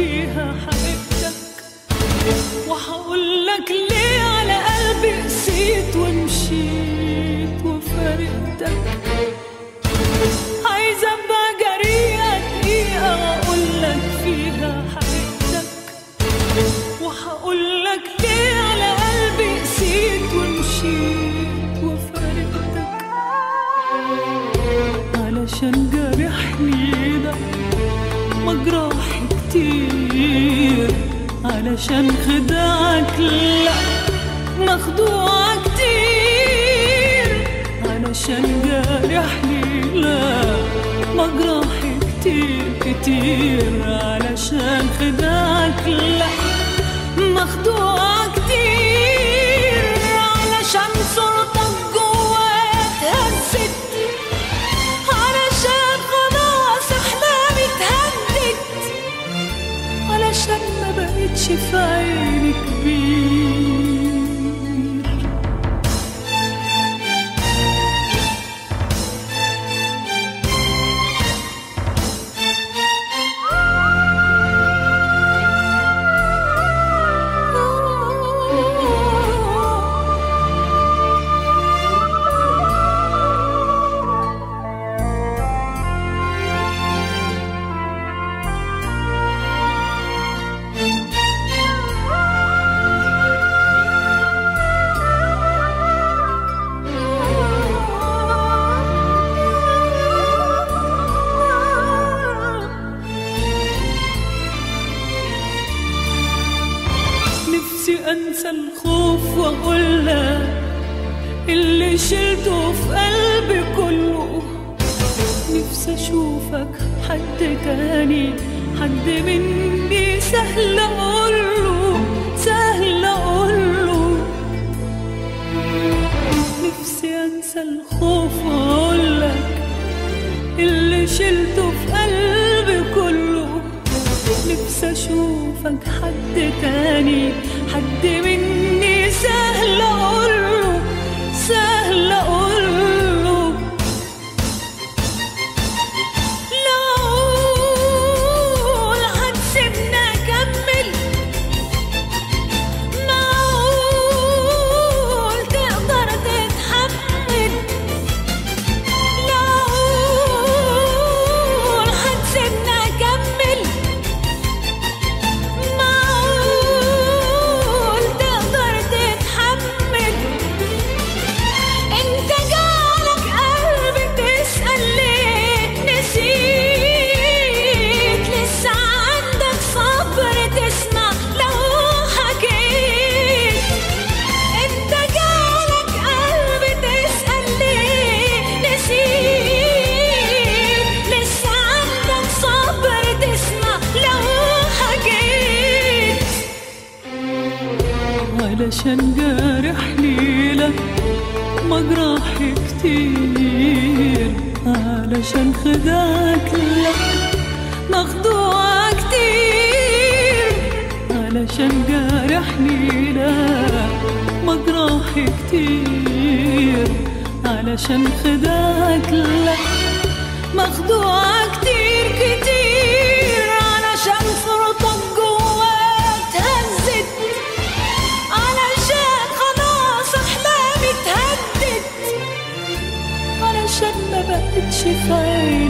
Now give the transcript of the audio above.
فيها حقيقتك، وحقولك ليه على قلبي قسيت ومشيت وفارقتك. عايزة ابقى جريئة دقيقة واقولك فيها حقيقتك، وحقولك ليه على قلبي قسيت ومشيت وفارقتك. علشان جرحني ده مجراحي كتير، علشان خداعك لا مخدوع كتير، علشان جرحني لا مجراحي كتير كتير، علشان خداعك لا مخدوع كتير، علشان صورتك جوايا اتهزت، علشان خلاص احلامي اتهدت، علشان ما بقتش في عيني كبير. نفسي انسى الخوف واقولك اللي شلته في قلبي كله، نفسي اشوفك حد تاني، حد مني سهل اقوله سهل اقوله. نفسي انسى الخوف واقولك اللي شلته في قلبي كله، نفسي اشوفك حد تاني، حد مني سهل اقوله سهل اقوله. لو هتسيبني اكمل، معقول تقدر تتحمل؟ لو هتسيبني اكمل، معقول تقدر تتحمل؟ انت جالك قلبي تسأل ليه نسيت؟ لسه عندك صبر تسمع لو حكيت؟ انت جالك قلبي تسأل ليه نسيت؟ لسه عندك صبر تسمع لو حكيت؟ علشان جارحني لك مجراحي كتير، علشان خداعك لك مخدوع كتير، علشان جارحني لك مجراحي كتير، علشان خداعك لك مخدوع كتير كتير، علشان صورتك جوايا اتهزت، علشان خلاص احلامي اتهدت، علشان ما بقتش في عيني